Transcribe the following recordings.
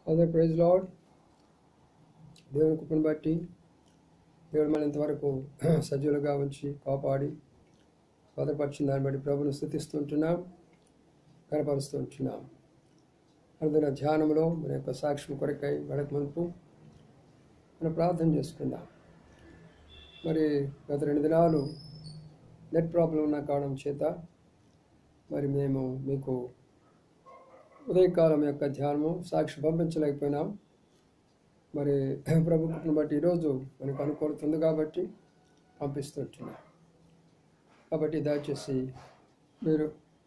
Other praise lord. దేవుని కృపను బట్టి దేవుడు మన ఇంతవరకు సజీవులుగా ఉంచి కాపాడి భద్రపరిచిన దాన్ని బట్టి ప్రభుని స్తుతిస్తుంటున్నాం, కనపరుస్తుంటున్నాం. అనుదిన ధ్యానంలో మన యొక్క సాక్ష్యం కొరకై వెడక మునుపు మనం ప్రార్థన చేసుకుందాం. మరి గత 2 దినాలు నెట్ ప్రాబ్లం ఉన్న కారణం చేత మరి మేము మీకు ఉదయకాలం యొక్క ధ్యానము సాక్షి పంపించలేకపోయినాం. మరి ప్రభు కృపను బట్టి ఈరోజు మనకు అనుకూలతుంది కాబట్టి పంపిస్తుంటున్నాం. కాబట్టి దయచేసి మీరు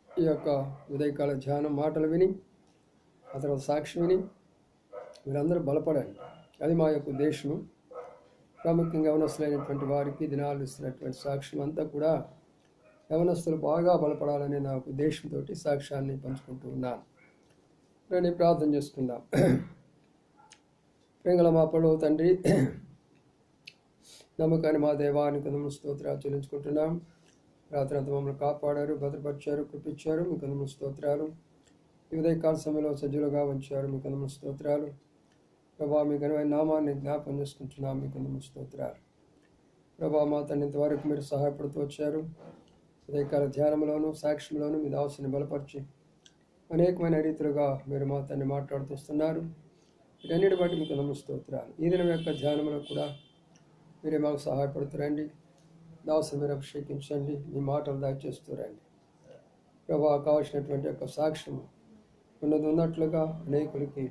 ఈ యొక్క ఉదయకాల ధ్యానం మాటలు విని ఆ తర్వాత సాక్షి విని మీరందరూ బలపడండి. అది మా యొక్క ఉద్దేశము. ప్రాముఖ్యంగా యవనస్తులైనటువంటి వారికి దినాలు ఇస్తున్నటువంటి సాక్ష్యం అంతా కూడా యవనస్తులు బాగా బలపడాలనే నా ఉద్దేశంతో సాక్ష్యాన్ని పంచుకుంటూ ఉన్నాను. రండి ప్రార్థన చేసుకుందాం. ప్రేంగళ మా పడవ తండ్రి, నమ్మకాన్ని మా దేవానికి స్తోత్రాలు చెల్లించుకుంటున్నాం. రాత్రి అంతా మమ్మల్ని కాపాడారు, భద్రపరిచారు, కృపించారు. మీకు అందరూ స్తోత్రాలు. ఈ ఉదయకాల సమయంలో సజ్జులుగా ఉంచారు. మీకు అందరూ స్తోత్రాలు. ప్రభా, మీ ఘనమైన నామాన్ని జ్ఞాపకం చేసుకుంటున్నాం. మీకు అందరూ స్తోత్రాలు. ప్రభా, మా తండ్రి ఇంతవరకు మీరు సహాయపడుతూ వచ్చారు. ఉదయకాల ధ్యానంలోను సాక్ష్యంలోను మీ దాసుని బలపరిచి అనేకమైన రీతులుగా మీరు మా తండ్రి మాట్లాడుతూ వస్తున్నారు. వీటన్నిటి బట్టి మీకు అందరూ స్తోత్రాలు. ఈ దినం యొక్క ధ్యానంలో కూడా మీరే మాకు సహాయపడుతురండి. దాసుని మీరు అభిషేకించండి. మీ మాటలు దయచేస్తురండి. ప్రభా, కావాల్సినటువంటి యొక్క సాక్ష్యం ఉన్నది ఉన్నట్లుగా అనేకులకి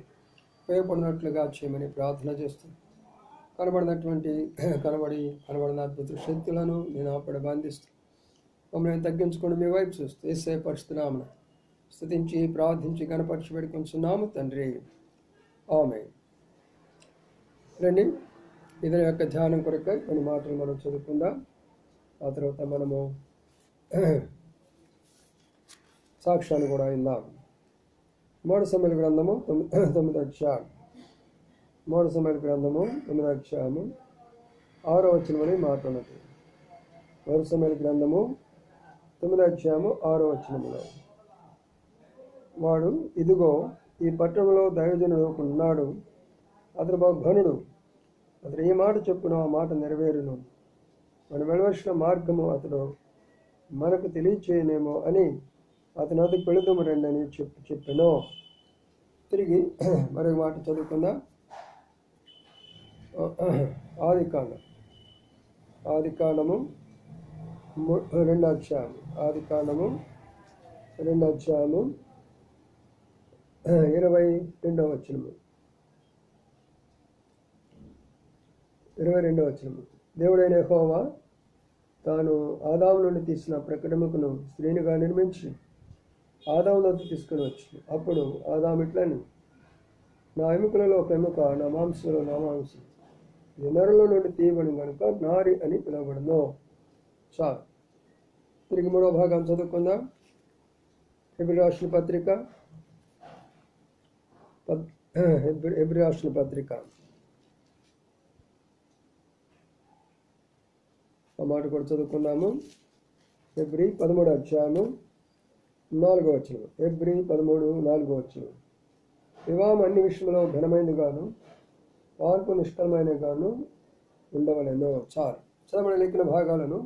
ఉపయోగపడినట్లుగా చేయమని ప్రార్థన చేస్తూ కనబడిన అద్భుత శక్తులను నేను ఆపడ బంధిస్తూ మమ్మల్ని తగ్గించుకొని మీ వైపు చూస్తూ యేసయ్య పరిశుద్ధనామమున స్తుతించి ప్రార్థించి కనపరిచి పెట్టుకుంటున్నాము తండ్రి. ఆమేన్. రండి, ఇతని యొక్క ధ్యానం కొరకై కొన్ని మాటలు మనం చదువుకుందాం. ఆ తర్వాత మనము సాక్ష్యాన్ని కూడా విందాం. 3 సమూయేలు గ్రంథము 9వ అధ్యాయం. 3 సమూయేలు గ్రంథము 9వ అధ్యాయము 6వ వచనమని మాట్లాడుతుంది. 3 సమూయేలు గ్రంథము 9వ అధ్యాయము 6వ వచనములో, వాడు ఇదిగో ఈ పట్టణంలో దైవజనుడు ఒకడున్నాడు, అతడు బహు ఘనుడు, అతడు ఏ మాట చెప్పునో ఆ మాట నెరవేరును, మనం వెళ్ళవలసిన మార్గము అతడు మనకు తెలియచేయనేమో అని అతను అతనికి వెళుదాము రండి అని చెప్పాను. తిరిగి మరొక మాట చదువుకుందాం. ఆదికాండము 2వ అధ్యాయము. ఆదికాండము 2వ అధ్యాయము 22వ వచనము. 22వ వచనము. దేవుడైన యెహోవా తాను ఆదాము నుండి తీసిన ప్రకటముకును స్త్రీనిగా నిర్మించి ఆదాములోకి తీసుకుని వచ్చి, అప్పుడు ఆదాము ఇట్లని, నా ఎముకలలో ఒక ఎముక, నా మాంసంలో నా మాంసం, ఇది నరులో నుండి తీయబడి కనుక నారి అని పిలువబడును. చాలు. తిరిగి 3వ భాగం చదువుకుందాం. హెబ్రీ రాసిన పత్రిక ఆ మాట కూడా చదువుకున్నాము. హెబ్రీ 13వ అధ్యాయము 4వ వచనం. హెబ్రీ 13, 4వ వచనం. వివాహం అన్ని విషయంలో ఘనమైనది గాను పాల్పు నిష్కలమైన గాను ఉండవలెను. చాలు. చదవబడిన లేఖన భాగాలను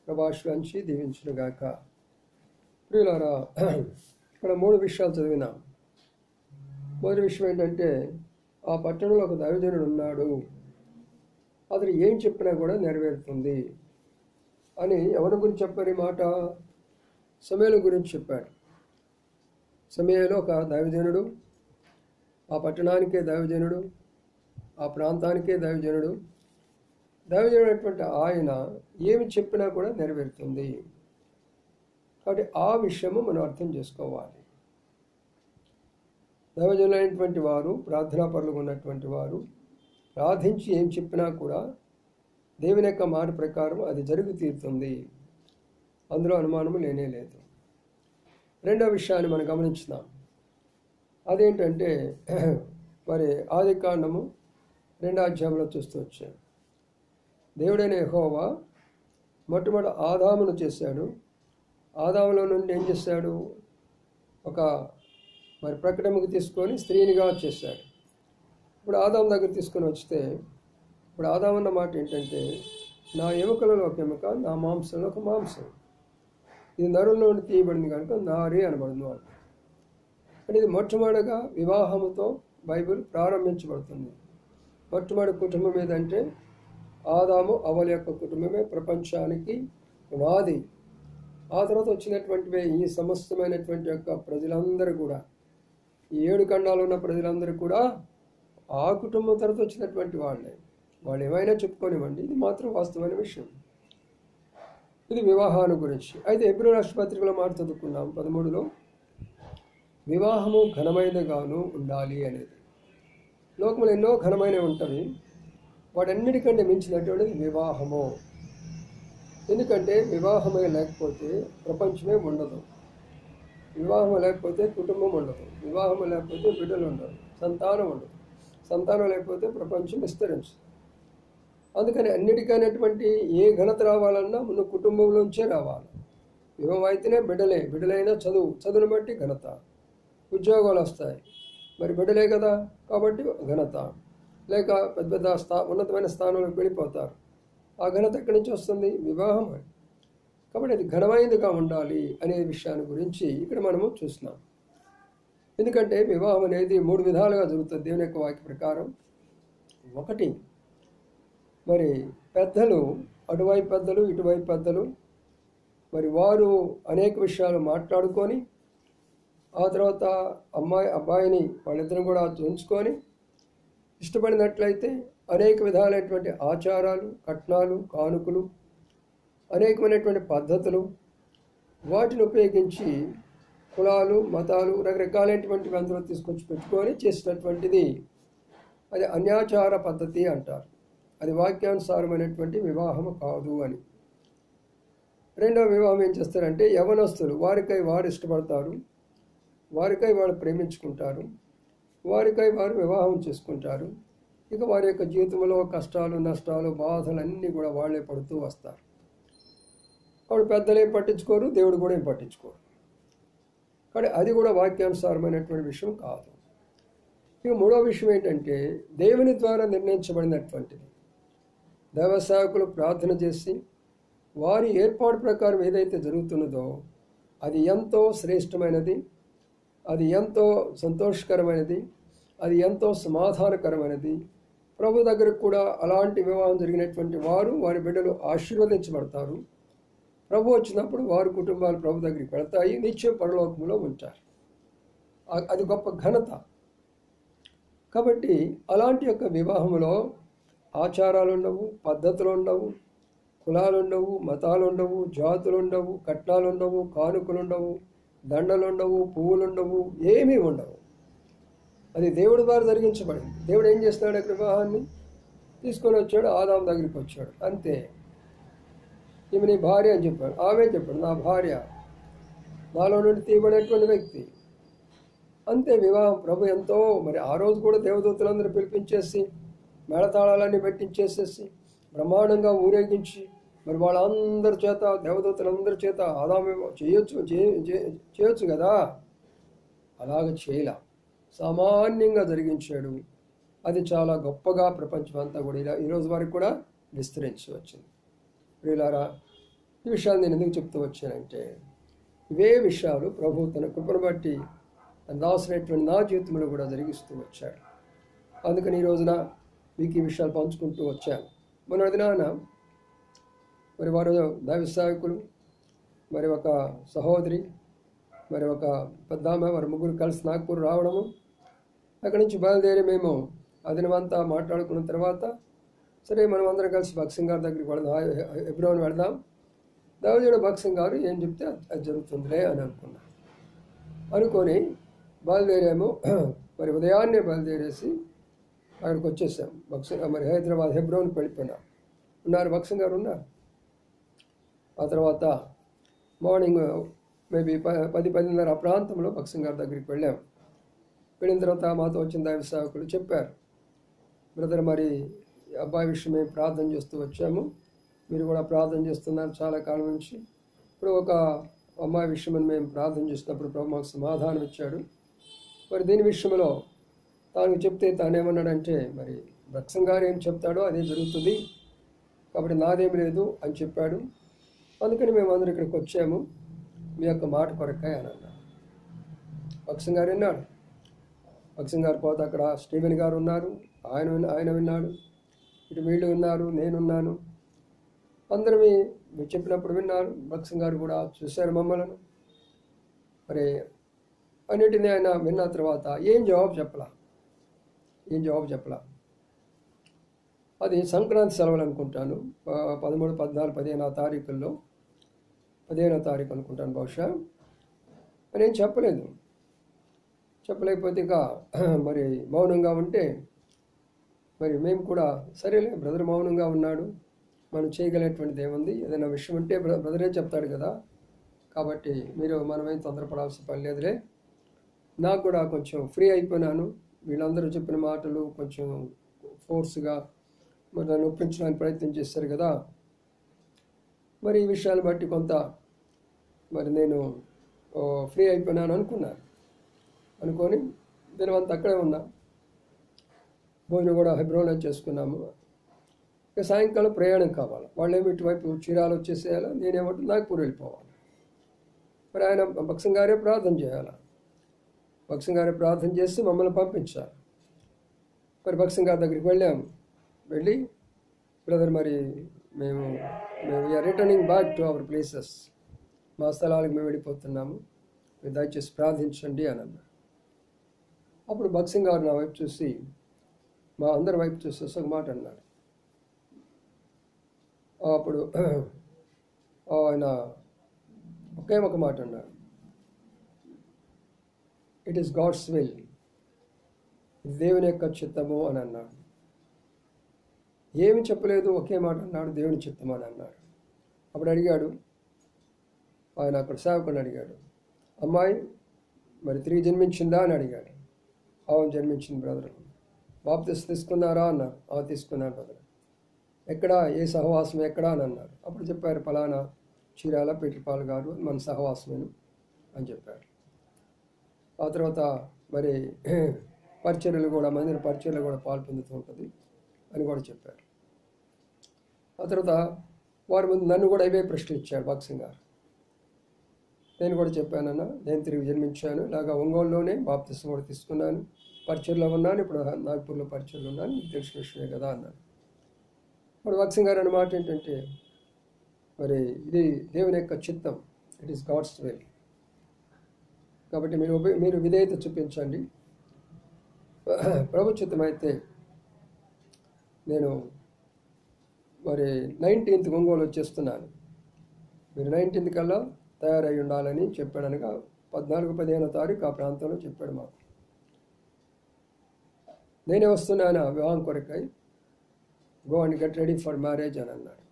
ప్రభావించి దీవించునుగాక. ప్రియులారా, ఇక్కడ 3 విషయాలు చదివినాం. మొదటి విషయం ఏంటంటే, ఆ పట్టణంలో ఒక దైవజనుడు ఉన్నాడు, అతను ఏం చెప్పినా కూడా నెరవేరుతుంది అని. ఎవరి గురించి చెప్పారు ఈ మాట? సమూయేలు గురించి చెప్పాడు. సమూయేలు ఒక దైవజనుడు, ఆ పట్టణానికే దైవజనుడు, ఆ ప్రాంతానికే దైవజనుడు. దైవజనుడు అనేటువంటి ఆయన ఏమి చెప్పినా కూడా నెరవేరుతుంది. కాబట్టి ఆ విషయము మనం అర్థం చేసుకోవాలి. దైవజనులైనటువంటి వారు, ప్రార్థనాపరులుగా ఉన్నటువంటి వారు ప్రార్థించి ఏం చెప్పినా కూడా దేవుని యొక్క మాట ప్రకారం అది జరిగి తీరుతుంది. అందులో అనుమానము లేనే లేదు. 2వ విషయాన్ని మనం గమనించుదాం. అదేంటంటే, మరి ఆదికాండము 2వ అధ్యాయంలో చూస్తూ వచ్చాం. దేవుడైన యెహోవా మొట్టమొదటి ఆదామును చేశాడు. ఆదాములో నుండి ఏం చేశాడు? ఒక మరి ప్రకటనకు తీసుకొని స్త్రీనిగా చేశాడు. ఇప్పుడు ఆదాం దగ్గర తీసుకొని వస్తే, ఇప్పుడు ఆదాం అన్న మాట ఏంటంటే, నా ఎముకలలో ఒక ఎముక, నా మాంసంలో ఒక మాంసం, ఇది నరుల నుండి తీయబడింది కనుక నారి అనబడింది వాళ్ళు. అంటే ఇది మొట్టమొదటిగా వివాహముతో బైబిల్ ప్రారంభించబడుతుంది. మొట్టమొదటి కుటుంబం ఏదంటే ఆదాము అవ్వల యొక్క కుటుంబమే ప్రపంచానికి పునాది. ఆ తర్వాత వచ్చినటువంటివే ఈ సమస్తమైనటువంటి యొక్క ప్రజలందరూ కూడా, ఈ 7 ఖండాలు ఉన్న ప్రజలందరూ కూడా ఆ కుటుంబం తర్వాత వచ్చినటువంటి వాళ్ళే. వాళ్ళు ఏమైనా చెప్పుకోనివ్వండి, ఇది మాత్రం వాస్తవమైన విషయం. ఇది వివాహాన్ని గురించి. అయితే హెబ్రీ రాష్ట్రపత్రికలో మాట చదువుకున్నాం 13లో, వివాహము ఘనమైనగాను ఉండాలి అనేది. లోకంలో ఎన్నో ఘనమైనవి ఉంటవి, వాటన్నిటికంటే మించినటువంటిది వివాహము. ఎందుకంటే వివాహమే లేకపోతే ప్రపంచమే ఉండదు, వివాహం లేకపోతే కుటుంబం ఉండదు, వివాహం లేకపోతే బిడ్డలు ఉండరు, సంతానం ఉండదు, సంతానం లేకపోతే ప్రపంచం విస్తరించదు. అందుకని అన్నిటికైనటువంటి ఏ ఘనత రావాలన్నా ముందు కుటుంబంలోంచే రావాలి. వివాహం అయితేనే బిడ్డలైనా చదువుని బట్టి ఘనత, ఉద్యోగాలు వస్తాయి, మరి బిడ్డలే కదా కాబట్టి ఘనత. లేక పెద్ద పెద్ద ఉన్నతమైన స్థానంలోకి వెళ్ళిపోతారు, ఆ ఘనత ఎక్కడి నుంచి వస్తుంది? వివాహం. కాబట్టి అది ఘనమైనదిగా ఉండాలి అనే విషయాన్ని గురించి ఇక్కడ మనము చూస్తున్నాం. ఎందుకంటే వివాహం అనేది 3 విధాలుగా జరుగుతుంది దేవుని యొక్క వాక్య ప్రకారం. ఒకటి, మరి పెద్దలు, అటువైపు పెద్దలు ఇటువైపు పెద్దలు, మరి వారు అనేక విషయాలు మాట్లాడుకొని ఆ తర్వాత అబ్బాయిని వాళ్ళిద్దరం కూడా ఉంచుకొని ఇష్టపడినట్లయితే అనేక విధాలైనటువంటి ఆచారాలు, కట్నాలు, కానుకలు, అనేకమైనటువంటి పద్ధతులు, వాటిని ఉపయోగించి కులాలు, మతాలు, రకరకాలైనటువంటివి అందులో తీసుకొచ్చి పెట్టుకొని చేసినటువంటిది అది అన్యాచార పద్ధతి అంటారు. అది వాక్యానుసారమైనటువంటి వివాహము కాదు అని. రెండవ వివాహం ఏం చేస్తారంటే, యవనస్తులు వారికై వారు ఇష్టపడతారు, వారికై వారు ప్రేమించుకుంటారు, వారికై వారు వివాహం చేసుకుంటారు. ఇక వారి యొక్క జీవితంలో కష్టాలు, నష్టాలు, బాధలు అన్నీ కూడా వాళ్ళే పడుతూ వస్తారు. అప్పుడు పెద్దలు ఏం పట్టించుకోరు, దేవుడు కూడా ఏం పట్టించుకోరు. కానీ అది కూడా వాక్యానుసారమైనటువంటి విషయం కాదు. ఇక మూడో విషయం ఏంటంటే, దేవుని ద్వారా నిర్ణయించబడినటువంటిది. దైవ సేవకులు ప్రార్థన చేసి వారి ఏర్పాటు ప్రకారం ఏదైతే జరుగుతున్నదో అది ఎంతో శ్రేష్టమైనది, అది ఎంతో సంతోషకరమైనది, అది ఎంతో సమాధానకరమైనది. ప్రభు దగ్గరకు కూడా అలాంటి వివాహం జరిగినటువంటి వారు, వారి బిడ్డలు ఆశీర్వదించబడతారు. ప్రభు వచ్చినప్పుడు వారి కుటుంబాలు ప్రభు దగ్గరికి వెళతాయి, నిత్యం పరలోకంలో ఉంటారు. అది గొప్ప ఘనత. కాబట్టి అలాంటి యొక్క వివాహంలో ఆచారాలు ఉండవు, పద్ధతులు ఉండవు, కులాలు ఉండవు, మతాలు ఉండవు, జాతులు ఉండవు, కట్నాలు ఉండవు, కానుకలు ఉండవు, దండలు ఉండవు, పువ్వులు ఉండవు, ఏమీ ఉండవు. అది దేవుడి ద్వారా జరిగించబడింది. దేవుడు ఏం చేస్తున్నాడు? అక్కడ వివాహాన్ని తీసుకొని వచ్చాడు, ఆదాం దగ్గరికి వచ్చాడు, అంతే. ఈమె నీ భార్య అని చెప్పాడు. ఆమె చెప్పాడు, నా భార్య, నాలో నుండి తీయబడినటువంటి వ్యక్తి, అంతే. వివాహం ప్రభు ఎంతో, మరి ఆ రోజు కూడా దేవదూతలందరూ పిలిపించేసి మేళతాళాలన్నీ పెట్టించేసేసి బ్రహ్మాండంగా ఊరేగించి, మరి వాళ్ళందరి చేత, దేవదూతలందరి చేత ఆదాము చేయొచ్చు కదా, అలాగ చేయలా, సామాన్యంగా జరిగించాడు. అది చాలా గొప్పగా ప్రపంచం అంతా కూడా ఇలా ఈరోజు వరకు కూడా విస్తరించి వచ్చింది. ప్రియులారా, ఈ విషయాలు నేను ఎందుకు చెప్తూ వచ్చానంటే, ఇవే విషయాలు ప్రభు తన కృపను బట్టి రాసినటువంటి నా జీవితంలో కూడా జరిగిస్తూ వచ్చాడు. అందుకని ఈ రోజున మీకు ఈ విషయాలు పంచుకుంటూ వచ్చాను. మొన్న దినాన మరి వారు దైవ సేవకులు, మరి ఒక సహోదరి, మరి ఒక పెద్దామె, వారి ముగ్గురు కలిసి నాగ్పూర్ రావడము, అక్కడి నుంచి బయలుదేరి మేము అదినమంతా మాట్లాడుకున్న తర్వాత, సరే మనం అందరం కలిసి భక్సింగ్ గారి దగ్గరికి వెళదాం, హెబ్రోన్ వెళదాం, దైవజనుడు భక్సింగ్ గారు ఏం చెప్తే అది జరుగుతుందిలే అని అనుకొని బయలుదేరాము. మరి ఉదయాన్నే బయలుదేరేసి అక్కడికి వచ్చేసాం. మరి హైదరాబాద్ హెబ్రోన్కి వెళ్ళిపోయినాం. ఉన్నారు, భక్సింగ్ గారు ఉన్నారు. ఆ తర్వాత మార్నింగ్ మేబీ 10-10:30 ఆ ప్రాంతంలో భక్సింగ్ గారి దగ్గరికి వెళ్ళాము. వెళ్ళిన తర్వాత మాతో వచ్చిన దైవ సేవకులు చెప్పారు, బ్రదర్, మరి అబ్బాయి విషయం మేము ప్రార్థన చేస్తూ వచ్చాము, మీరు కూడా ప్రార్థన చేస్తున్నారు చాలా కాలం నుంచి. ఇప్పుడు ఒక అమ్మాయి విషయమని మేము ప్రార్థన చేసినప్పుడు ప్రభు మాకు సమాధానం ఇచ్చాడు. మరి దీని విషయంలో తాను చెప్తే తానేమన్నాడంటే, మరి భక్సం గారు ఏం చెప్తాడో అదే జరుగుతుంది, కాబట్టి నాదేం లేదు అని చెప్పాడు. అందుకని మేము అందరం ఇక్కడికి వచ్చాము మీ యొక్క మాట కొరకాయ అని అన్నాడు. భక్సం గారు విన్నాడు. భక్సం గారు పోతే అక్కడ స్టీవెన్ గారు ఉన్నారు, ఆయన విన్నాడు. ఇటు వీళ్ళు విన్నారు, నేనున్నాను. అందరూ మీరు చెప్పినప్పుడు విన్నారు. భక్సం గారు కూడా చూశారు మమ్మల్ని. మరి అన్నిటినీ ఆయన విన్న తర్వాత ఏం జవాబు చెప్పలా. అది సంక్రాంతి సెలవులు అనుకుంటాను, 13, 14, 15వ తారీఖుల్లో, 15వ తారీఖు అనుకుంటాను బహుశా. మరి ఏం చెప్పలేకపోతే ఇక మరి మౌనంగా ఉంటే, మరి మేము కూడా సరేలే బ్రదర్ మౌనంగా ఉన్నాడు, మనం చేయగలిగినటువంటిది ఏముంది, ఏదైనా విషయం ఉంటే బ్రదరే చెప్తాడు కదా, కాబట్టి మీరు మనమేం తొందరపడాల్సిన పని లేదులే. నాకు కూడా కొంచెం ఫ్రీ అయిపోయినాను. వీళ్ళందరూ చెప్పిన మాటలు కొంచెం ఫోర్స్గా మరి నన్ను ఒప్పించడానికి ప్రయత్నం చేశారు కదా, మరి ఈ విషయాన్ని బట్టి కొంత మరి నేను ఫ్రీ అయిపోయినాను అనుకొని దినమంతా అక్కడే ఉన్నా. భోజనం కూడా హెబ్రోన్లో చేసుకున్నాము. ఇక సాయంకాలం ప్రయాణం కావాలి. వాళ్ళేమో ఇటువైపు చీరాలు వచ్చేసేయాలి, నేనేమంటే నాగపూర్ వెళ్ళిపోవాలి. మరి ఆయన భక్సం గారే ప్రార్థన చేయాలి. భక్సం గారే ప్రార్థన చేసి మమ్మల్ని పంపించాలి. మరి భక్సం గారి దగ్గరికి వెళ్ళి బ్రదర్ మరి మేము we are returning back to our places, మా స్థలాలకు మేము వెళ్ళిపోతున్నాము, మీరు దయచేసి ప్రార్థించండి అని అన్నాడు. అప్పుడు భక్సింగ్ గారు నా వైపు చూసి, మా అందరి వైపు చూసి ఒక మాట అన్నాడు. అప్పుడు ఆయన ఒకే ఒక మాట అన్నాడు, ఇట్ ఈస్ గాడ్స్ విల్, దేవుని యొక్క చిత్తము అని అన్నాడు. ఏమి చెప్పలేదు, ఒకే మాట అన్నాడు, దేవుని చిత్తము అని అన్నాడు. అప్పుడు అడిగాడు ఆయన, అక్కడ సేవకుని అడిగాడు, అమ్మాయి మరి తిరిగి జన్మించిందా అని అడిగాడు. అవును జన్మించింది బ్రదర్. బాప్తిసం తీసుకున్నారా అన్నారు. తీసుకున్నాను బ్రదర్. ఎక్కడ, ఏ సహవాసం ఎక్కడా అని అన్నారు. అప్పుడు చెప్పారు, ఫలానా చీరాల పీటలపాలు గారు మన సహవాసమేను అని చెప్పారు. ఆ తర్వాత మరి పరిచర్యలు కూడా, మందిర పరిచర్యలు కూడా పాల్పొందుతూ ఉంటుంది అని కూడా చెప్పారు. ఆ తర్వాత వారి ముందు నన్ను కూడా ఇవే ప్రశ్నలు ఇచ్చాడు భక్సింగ్ గారు. నేను కూడా చెప్పానన్నా, నేను తిరిగి జన్మించాను, ఇలాగా ఒంగోలులోనే బాప్తిసం కూడా తీసుకున్నాను, పరిచర్లో ఉన్నాను, ఇప్పుడు నాగపూర్లో పరిచర్లో ఉన్నాను, మీకు తెలిసిన విషయమే కదా అన్నాను. ఇప్పుడు భక్సింగ్ గారు అన్న మాట ఏంటంటే, మరి ఇది దేవుని యొక్క చిత్తం, ఇట్ ఈస్ గాడ్స్ విల్, కాబట్టి మీరు విధేయత చూపించండి. ప్రభు చిత్తమైతే నేను మరి 19th ఒంగోలు వచ్చేస్తున్నాను, మీరు 19th కల్లా తయారై ఉండాలని చెప్పాడనగా 14, 15వ తారీఖు ఆ ప్రాంతంలో చెప్పాడు మాకు. నేనే వస్తున్నాను వివాహం కొరకై, go and get ready for marriage అని అన్నాడు.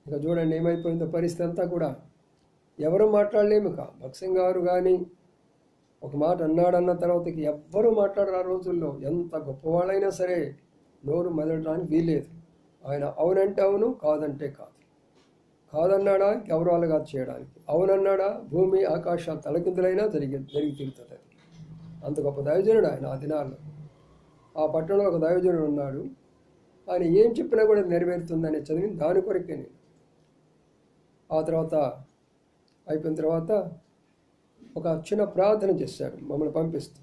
ఇక చూడండి ఏమైపోయిందో పరిస్థితి అంతా కూడా. ఎవరు మాట్లాడలేము. ఇక భక్సింగ్ గారు కానీ ఒక మాట అన్నాడన్న తర్వాతకి ఎవ్వరూ మాట్లాడరు. ఆ రోజుల్లో ఎంత గొప్పవాళ్ళైనా సరే నోరు మెదలడానికి వీల్లేదు. ఆయన అవునంటే అవును, కాదంటే కాదు. కాదన్నాడా ఎవరు అలాగా చేయడానికి, అవునన్నాడా భూమి ఆకాశాలు తలకిందులైనా జరిగి తీరుతుంది. అది అంత గొప్ప దైవజనుడు ఆయన. ఆ దినాల్లో ఆ పట్టణంలో ఒక దైవజనుడు ఉన్నాడు. ఆయన ఏం చెప్పినా కూడా నెరవేరుతుందని చదివి దాని కొరకే నేను. ఆ తర్వాత అయిపోయిన తర్వాత ఒక చిన్న ప్రార్థన చేశాడు మమ్మల్ని పంపిస్తూ.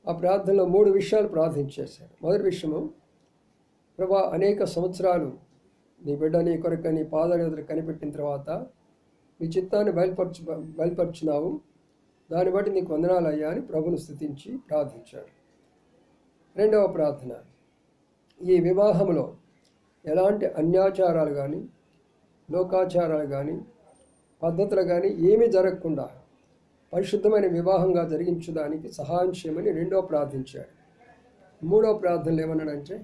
ఆ ప్రార్థనలో 3 విషయాలు ప్రార్థించేశాడు. మొదటి విషయము, ప్రభా అనేక సంవత్సరాలు నీ బిడ్డ నీ కొరకు నీ పాదాల ఎదురు కనిపెట్టిన తర్వాత నీ చిత్తాన్ని బయలుపరిచినావు, దాన్ని బట్టి నీకు వందనాలు అయ్యా అని ప్రభుని స్తుతించి ప్రార్థించాడు. రెండవ ప్రార్థన, ఈ వివాహంలో ఎలాంటి అన్యాచారాలు కానీ లోకాచారాలు కానీ పద్ధతులు కానీ ఏమీ జరగకుండా పరిశుద్ధమైన వివాహంగా జరిగించడానికి సహాయం చేయమని రెండవ ప్రార్థించాడు. మూడవ ప్రార్థనలు ఏమన్నాడంటే,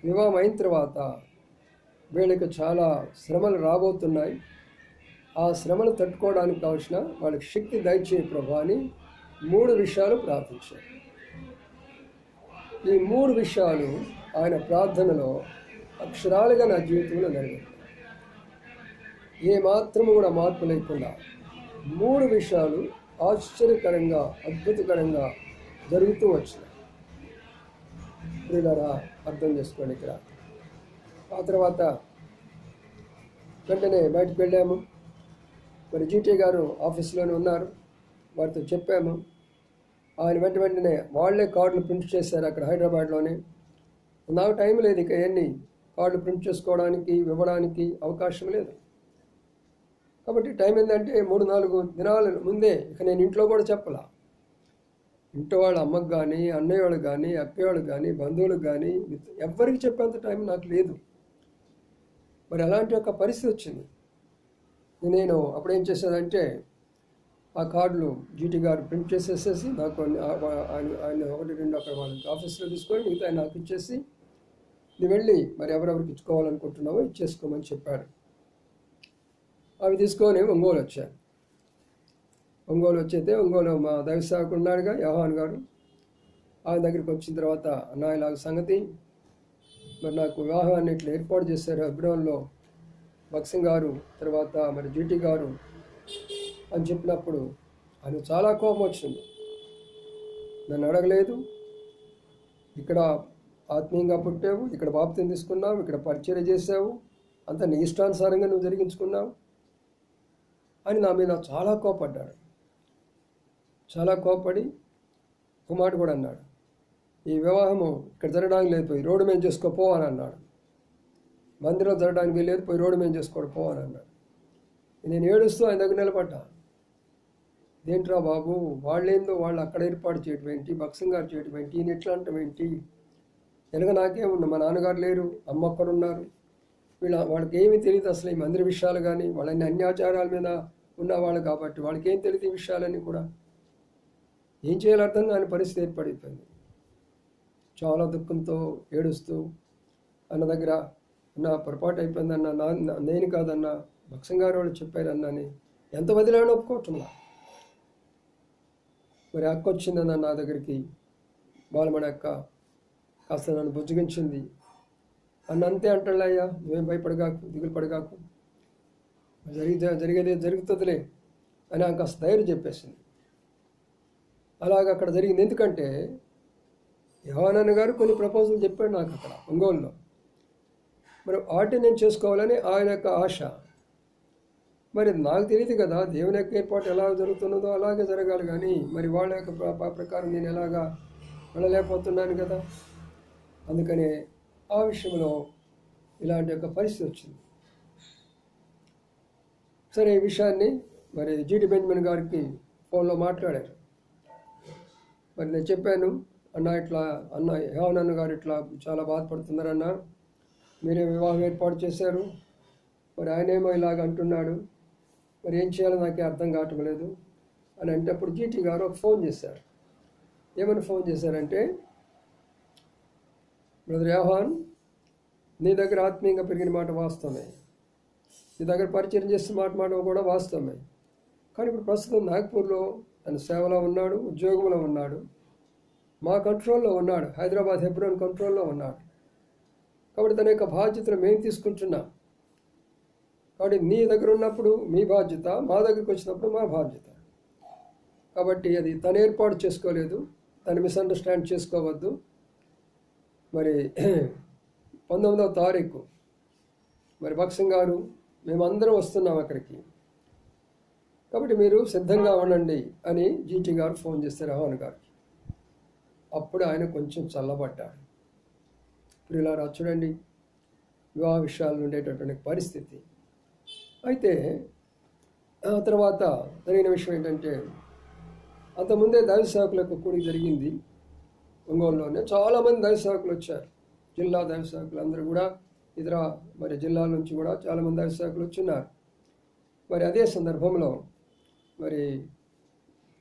వివాహం అయిన తర్వాత వీళ్ళకి చాలా శ్రమలు రాబోతున్నాయి, ఆ శ్రమలు తట్టుకోవడానికి కావాల్సిన వాళ్ళకి శక్తి దయచేయ ప్రభు అని 3 విషయాలు ప్రార్థించాడు. ఈ 3 విషయాలు ఆయన ప్రార్థనలో అక్షరాలుగా నా జీవితంలో నెరవేర్చాయి. ఏ మాత్రము కూడా మార్పు లేకుండా 3 విషయాలు ఆశ్చర్యకరంగా అద్భుతకరంగా జరుగుతూ వచ్చినాయి. ప్రియులారా, అర్థం చేసుకోండి. ఇక్కడ ఆ తర్వాత వెంటనే బయటకు వెళ్ళాము. మరి జీటీ గారు ఆఫీస్లోనే ఉన్నారు, వారితో చెప్పాము. ఆయన వెంటనే వాళ్ళే కార్డులు ప్రింట్ చేశారు అక్కడ హైదరాబాద్లోనే. నాకు టైం లేదు, ఇక ఎన్ని కార్డులు ప్రింట్ చేసుకోవడానికి ఇవ్వడానికి అవకాశం లేదు. కాబట్టి టైం ఏంటంటే 3-4 దినాల ముందే ఇక నేను ఇంట్లో కూడా చెప్పాల. ఇంట్లో వాళ్ళ అమ్మకు కానీ, అన్నయ్య వాళ్ళకి కానీ, అక్కయ్య వాళ్ళకి కానీ, బంధువులకు కానీ ఎవ్వరికి చెప్పేంత టైం నాకు లేదు. మరి అలాంటి ఒక పరిస్థితి వచ్చింది. నేను అప్పుడేం చేశానంటే ఆ కార్డులు జీటీ గారు ప్రింట్ చేసేసేసి నాకు ఆయన 1-2 అక్కడ వాళ్ళకి ఆఫీస్లో తీసుకొని మిగతా నాకు ఇచ్చేసి, నువ్వు వెళ్ళి మరి ఎవరెవరికి ఇచ్చుకోవాలనుకుంటున్నావో ఇచ్చేసుకోమని చెప్పాడు. అవి తీసుకొని ఒంగోలు వచ్చాను. ఒంగోలు వచ్చేస్తే ఒంగోలు మా దైవ సేవకుడు ఉన్నాడుగా యోహాన్ గారు, ఆయన దగ్గరికి వచ్చిన తర్వాత అన్న ఇలాగ సంగతి, మరి నాకు వివాహాన్ని ఇట్లా ఏర్పాటు చేశారు హెబ్రోన్లో భక్సింగ్ గారు, తర్వాత మరి జీటీ గారు అని చెప్పినప్పుడు ఆయన చాలా కోపం వచ్చింది. నన్ను అడగలేదు, ఇక్కడ ఆత్మీయంగా పుట్టావు, ఇక్కడ బాప్తిని తీసుకున్నావు, ఇక్కడ పరిచయం చేసావు, అంత నీ ఇష్టానుసారంగా నువ్వు జరిగించుకున్నావు అని నా మీద చాలా కోపడ్డాడు. చాలా కోపడి ఒక మాట కూడా అన్నాడు, ఈ వివాహము ఇక్కడ జరగడానికి లేదు, పోయి రోడ్డు మీద చేసుకోపో అని అన్నాడు. మందిరం జరగడానికి వీల్లేదు, పోయి రోడ్డు మీద చేసుకోవడం పో అని అన్నాడు. నేను ఏడుస్తూ ఆయన దగ్గర నిలబడ్డా. ఏంట్రా బాబు, వాళ్ళేందో వాళ్ళు అక్కడ ఏర్పాటు చేయడం ఏంటి, భక్సింగ్ గారు చేయడం ఏంటి, ఈయన ఎట్లా అంటాం ఏంటి, వెనక నాకేమున్నా, మా నాన్నగారు లేరు, అమ్మ ఒక్కరు ఉన్నారు, వాళ్ళకి ఏమీ తెలియదు అసలు ఈ మందిర విషయాలు కానీ, వాళ్ళని అన్యాచారాల మీద ఉన్నవాళ్ళు కాబట్టి వాళ్ళకి ఏం తెలియదు ఈ విషయాలన్నీ కూడా. ఏం చేయాలో అర్థం కాని పరిస్థితి ఏర్పడిపోయింది. చాలా దుఃఖంతో ఏడుస్తూ అన్న దగ్గర, నా పొరపాటు అయిపోయిందన్న, నేను కాదన్నా భక్సింగ్ గారు వాళ్ళు చెప్పారన్నాని ఎంత వదిలేని ఒప్పుకోవటంలా. మరి అక్క వచ్చిందన్న నా దగ్గరికి, బాలమణి అక్క, కాస్త నన్ను బుజ్జగించింది. అన్న అంతే అంటాళ్ళయ్యా, నువ్వేం భయపడగాకు, దిగులు పడగాకు, జరిగేది జరుగుతుందిలే అని ఆమె కాస్త ధైర్యం చెప్పేసింది. అలాగ అక్కడ జరిగింది. ఎందుకంటే యోహానన్న గారు కొన్ని ప్రపోజల్ చెప్పాడు నాకు అక్కడ ఒంగోలులో. మరి వాటిని నేను చేసుకోవాలని ఆయన యొక్క ఆశ. మరి నాకు తెలియదు కదా దేవుని యొక్క ఏర్పాటు ఎలా జరుగుతున్నదో అలాగే జరగాలి, కానీ మరి వాళ్ళ యొక్క ప్రకారం నేను ఎలాగా వెళ్ళలేకపోతున్నాను కదా. అందుకనే ఆ విషయంలో ఇలాంటి యొక్క పరిస్థితి వచ్చింది. సరే, ఈ విషయాన్ని మరి జీటీ బెంజమిన్ గారికి ఫోన్లో మాట్లాడారు. మరి నేను చెప్పాను, అన్న ఇట్లా అన్న యోహానన్న గారు ఇట్లా చాలా బాధపడుతున్నారన్న, మీరే వివాహం ఏర్పాటు చేశారు, మరి ఆయనేమో ఇలాగ అంటున్నాడు, మరి ఏం చేయాలో నాకే అర్థం కావటం లేదు అని అంటే అప్పుడు జీటీ గారు ఒక ఫోన్ చేశారు. ఏమని ఫోన్ చేశారంటే, బ్రదర్ యోహాన్, నీ దగ్గర ఆత్మీయంగా పెరిగిన మాట వాస్తవమే, నీ దగ్గర పరిచయం చేసిన మాట కూడా వాస్తవమే, కానీ ఇప్పుడు ప్రస్తుతం నాగ్పూర్లో తన సేవలో ఉన్నాడు, ఉద్యోగంలో ఉన్నాడు, మా కంట్రోల్లో ఉన్నాడు, హైదరాబాద్ హెబ్రోన్ కంట్రోల్లో ఉన్నాడు. కాబట్టి తన యొక్క బాధ్యతను మేము తీసుకుంటున్నాం. కాబట్టి నీ దగ్గర ఉన్నప్పుడు మీ బాధ్యత, మా దగ్గరికి వచ్చినప్పుడు మా బాధ్యత. కాబట్టి అది తను ఏర్పాటు చేసుకోలేదు, తను మిస్అండర్స్టాండ్ చేసుకోవద్దు. మరి 19వ తారీఖు మరి భక్సింగ్ గారు మేమందరం వస్తున్నాం అక్కడికి, కాబట్టి మీరు సిద్ధంగా ఉండండి అని జీటీ గారు ఫోన్ చేస్తారు యోహాన్ గారికి. అప్పుడు ఆయన కొంచెం చల్లబడ్డాడు. ప్రియులారా, చూడండి వివాహ విషయాలు ఉండేటటువంటి పరిస్థితి. అయితే ఆ తర్వాత జరిగిన విషయం ఏంటంటే, అంతకుముందే దైవ సేవకులకు కూడి జరిగింది ఒంగోలులోనే. చాలామంది దైవ సేవకులు వచ్చారు, జిల్లా దైవ సేవకులు అందరూ కూడా, ఇతర మరి జిల్లాల నుంచి కూడా చాలామంది దైవ సేవకులు వచ్చున్నారు. మరి అదే సందర్భంలో మరి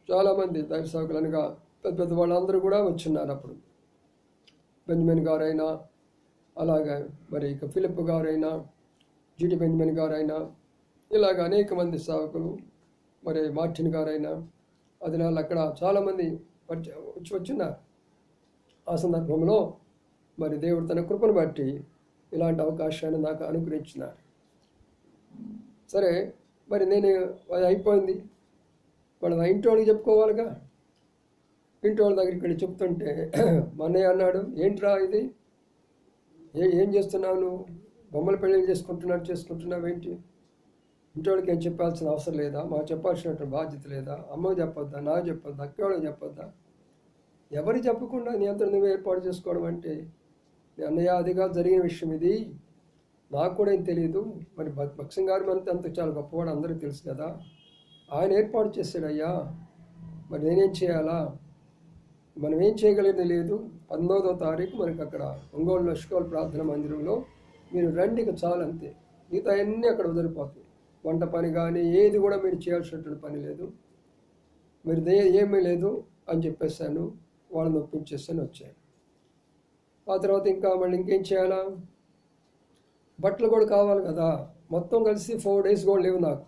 చాలామంది దైవ సేవకులు అనగా పెద్ద పెద్ద వాళ్ళందరూ కూడా వచ్చున్నారు. అప్పుడు బెంజమిన్ గారైనా, అలాగే మరి ఇక ఫిలిప్ గారైనా, జీటీ బెంజమిన్ గారైనా, ఇలాగ అనేక మంది సేవకులు, మరి మార్టిన్ గారైనా, అదినాలు అక్కడ చాలామంది వచ్చున్నారు. ఆ సందర్భంలో మరి దేవుడు తన కృపను బట్టి ఇలాంటి అవకాశాన్ని నాకు అనుగ్రహించినారు. సరే, మరి నేను అది అయిపోయింది, వాళ్ళ ఇంటి వాళ్ళకి చెప్పుకోవాలిగా. ఇంటి వాళ్ళ దగ్గరికి వెళ్ళి చెప్తుంటే మా అన్నయ్య అన్నాడు, ఏంట్రా ఇది, ఏం చేస్తున్నావు నువ్వు, బొమ్మల పెళ్ళిళ్ళు చేసుకుంటున్నావు ఏంటి, ఇంటి వాళ్ళకి ఏం చెప్పాల్సిన అవసరం లేదా, మాకు చెప్పాల్సినటువంటి బాధ్యత లేదా, అమ్మకి చెప్పొద్దా, నాకు చెప్పొద్దా, అక్క వాళ్ళకి చెప్పొద్దా, ఎవరికి చెప్పకుండా నీ అంతా నువ్వు ఏర్పాటు చేసుకోవడం అంటే, అన్నయ్య అదిగా జరిగిన విషయం ఇది, నాకు కూడా ఏం తెలియదు, మరి భక్సింగ్ గారు మనతో అంత చాలా గొప్పవాడు అందరికీ తెలుసు కదా, ఆయన ఏర్పాటు చేశాడయ్యా, మరి నేనేం చేయాలా, మనం ఏం చేయగలిగింది లేదు, 19వ తారీఖు మనకి అక్కడ ఒంగోలు లష్కోల్ ప్రార్థన మందిరంలో మీరు రండికి చాలు అంతే, మిగతా అన్నీ అక్కడ వదిలిపోతాయి, వంట పని కానీ ఏది కూడా మీరు చేయాల్సినటువంటి పని లేదు, మీరు ఏమీ లేదు అని చెప్పేసాను, వాళ్ళని ఒప్పించేసాను, వచ్చాను. ఆ తర్వాత ఇంకా మళ్ళీ ఇంకేం చేయాలా, బట్టలు కూడా కావాలి కదా, మొత్తం కలిసి 4 days కూడా లేవు నాకు,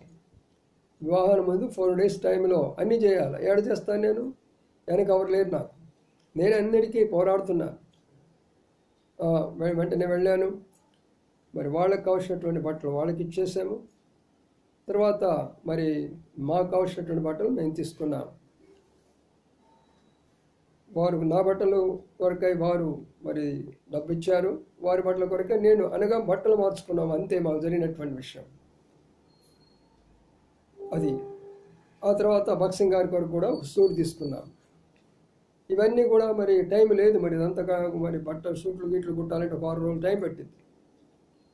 వివాహానికి ముందు 4 days టైంలో అన్నీ చేయాలి, ఏడ చేస్తాను నేను, వెనక ఎవరు లేరు నాకు, నేను అన్నిటికీ పోరాడుతున్నా. వెంటనే వెళ్ళాను, మరి వాళ్ళకి కావాల్సినటువంటి బట్టలు వాళ్ళకి ఇచ్చేసాము, తర్వాత మరి మాకు కావాల్సినటువంటి బట్టలు మేము తీసుకున్నాం, వారు నా బట్టలు కొరకై వారు మరి డబ్బు ఇచ్చారు, వారి బట్టల కొరకై నేను అనగా బట్టలు మార్చుకున్నాం, అంతే మాకు జరిగినటువంటి విషయం అది. ఆ తర్వాత భక్సింగ్ గారి కొరకు కూడా ఒక సూట్ తీసుకున్నాం. ఇవన్నీ కూడా మరి టైం లేదు, మరి ఇదంతగా మరి బట్టలు సూట్లు గీట్లు కుట్టాలంటే ఒక 6 రోజులు టైం పట్టింది.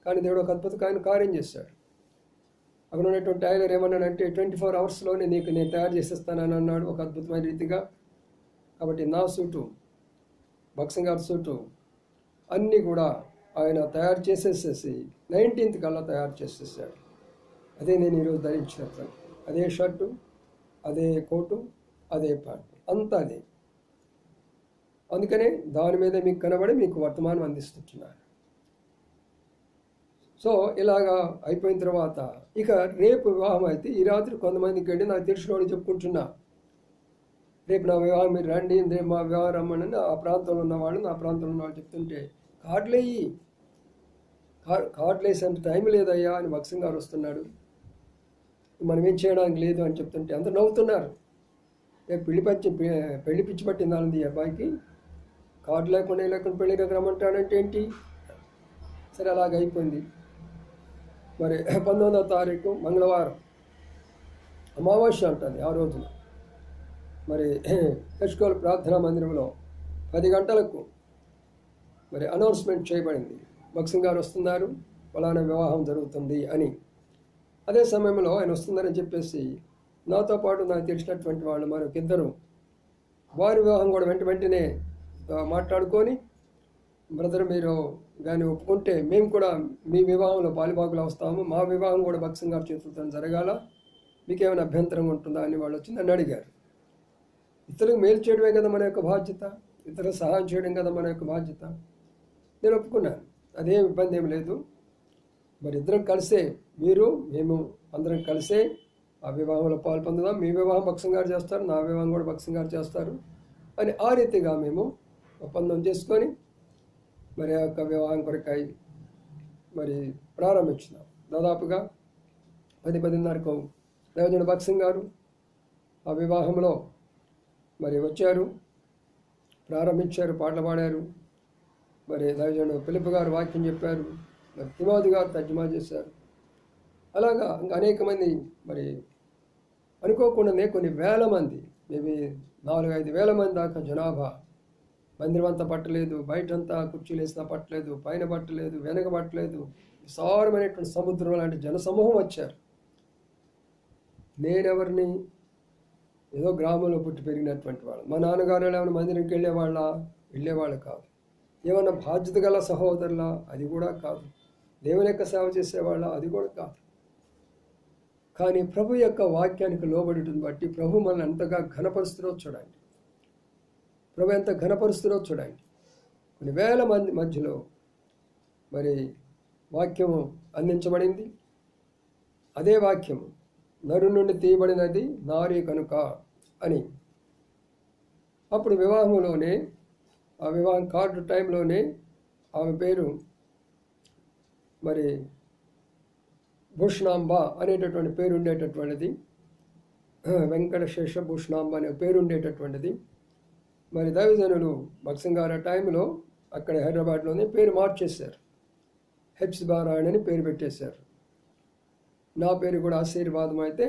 కానీ దేవుడు ఒక అద్భుతమైన కార్యం చేశాడు. అక్కడ ఉన్నటువంటి టైలర్ ఏమన్నాడంటే 24 hours నీకు నేను తయారు చేసేస్తానని అన్నాడు ఒక అద్భుతమైన రీతిగా. కాబట్టి నా సూటు, భక్సింగ్ గారి సూటు అన్నీ కూడా ఆయన తయారు చేసేసేసి 19th కల్లా తయారు చేసేసాడు. అదే నేను ఈరోజు ధరించినప్పుడు, అదే షర్టు, అదే కోటు, అదే ప్యాంటు, అంతా అదే. అందుకనే దాని మీద మీకు కనబడి మీకు వర్తమానం అందిస్తున్నాను. సో ఇలాగా అయిపోయిన తర్వాత ఇక రేపు వివాహం అయితే ఈ రాత్రి కొంతమందికి వెళ్ళి నాకు తెలిసిన వాళ్ళు చెప్పుకుంటున్నా, రేపు నా వివాహం మీరు రండి, రేపు మా వివాహం రమ్మని ఆ ప్రాంతంలో ఉన్నవాళ్ళు నా ప్రాంతంలో ఉన్న వాళ్ళు చెప్తుంటే, కార్డులు వేసేంత టైం లేదయ్యా అని భక్సింగ్ గారు వస్తున్నాడు, మనం ఏం చేయడానికి లేదు అని చెప్తుంటే అందరూ నవ్వుతున్నారు. రేపు పెళ్లి పిచ్చి పట్టిందానంది ఈ అబ్బాయికి, కార్డు లేకుండా పెళ్ళికి రమ్మంటాడంటే ఏంటి. సరే అలాగ అయిపోయింది. మరి 19వ తారీఖు మంగళవారం అమావాస్య అంటుంది ఆ రోజున. మరి లష్కోల్ ప్రార్థనా మందిరంలో 10 గంటలకు మరి అనౌన్స్మెంట్ చేయబడింది, భక్సింగ్ గారు వస్తున్నారు, ఫలానా వివాహం జరుగుతుంది అని. అదే సమయంలో ఆయన వస్తున్నారని చెప్పేసి నాతో పాటు నాకు తెలిసినటువంటి వాళ్ళు మరొకిద్దరు వారి వివాహం కూడా వెంటనే మాట్లాడుకొని, బ్రదర్ మీరు కానీ ఒప్పుకుంటే మేము కూడా మీ వివాహంలో పాలుభాగులు వస్తాము, మా వివాహం కూడా భక్సింగ్ గారి చేతులతో జరగాల, మీకేమైనా అభ్యంతరం ఉంటుందా అని వాళ్ళు వచ్చి నన్ను అడిగారు. ఇతరులకు మేలు చేయడమే కదా మన యొక్క బాధ్యత, ఇతరులకు సహాయం చేయడం కదా మన యొక్క బాధ్యత. నేను ఒప్పుకున్నాను, అదేం ఇబ్బంది ఏమి లేదు, మరి ఇద్దరం కలిసే మేము అందరం కలిసే ఆ వివాహంలో పాల్పొందుదాం, మీ వివాహం భక్సింగ్ గారు చేస్తారు, నా వివాహం కూడా భక్సింగ్ గారు చేస్తారు అని ఆ రీతిగా మేము ఒప్పందం చేసుకొని మరి ఆ యొక్క వివాహం కొరకై మరి ప్రారంభించినాం. దాదాపుగా 10-10:30కు దైవజనుడు భక్సింగ్ గారు ఆ వివాహంలో మరి వచ్చారు, ప్రారంభించారు, పాటలు పాడారు. మరి దైవజనుడు ఫిలిప్ గారు వాక్యం చెప్పారు, మరి తిమోతి గారు తర్జుమా చేశారు. అలాగా ఇంకా అనేక మంది, మరి అనుకోకుండానే కొన్ని వేల మంది, మేబీ 4-5 వేల మంది దాకా జనాభా, మందిరం అంతా పట్టలేదు, బయటంతా కుర్చీలు వేసినా పట్టలేదు, పైన పట్టలేదు, వెనక పట్టలేదు, విశాలమైనటువంటి సముద్రం లాంటి జనసమూహం వచ్చారు. నేనెవరిని, ఏదో గ్రామంలో పుట్టి పెరిగినటువంటి వాళ్ళు, మా నాన్నగారు ఏమైనా మందిరంకి వెళ్ళేవాళ్ళు కాదు, ఏమన్నా బాధ్యత గల సహోదరులా, అది కూడా కాదు, దేవుని యొక్క సేవ చేసేవాళ్ళ, అది కూడా కాదు. కానీ ప్రభు యొక్క వాక్యానికి లోబడిని బట్టి ప్రభు మనల్ని ఎంతగా ఘనపరుస్తుందో చూడండి, ప్రభు ఎంత ఘనపరుస్తుందో చూడండి. కొన్ని వేల మంది మధ్యలో మరి వాక్యము అందించబడింది. అదే వాక్యము నరు నుండి తీయబడినది నారీ కనుక అని. అప్పుడు వివాహంలోనే, ఆ వివాహం కార్డు టైంలోనే ఆమె పేరు మరి భూషణాంబ అనేటటువంటి పేరు ఉండేటటువంటిది, వెంకటశేష భూషణాంబ అనే పేరు ఉండేటటువంటిది. మరి దైవజనులు భక్సింగ్ గారు ఆ టైంలో అక్కడ హైదరాబాద్లోనే పేరు మార్చేశారు. హెప్సిబా రాయణ్ అని పేరు పెట్టేశారు. నా పేరు కూడా ఆశీర్వాదం అయితే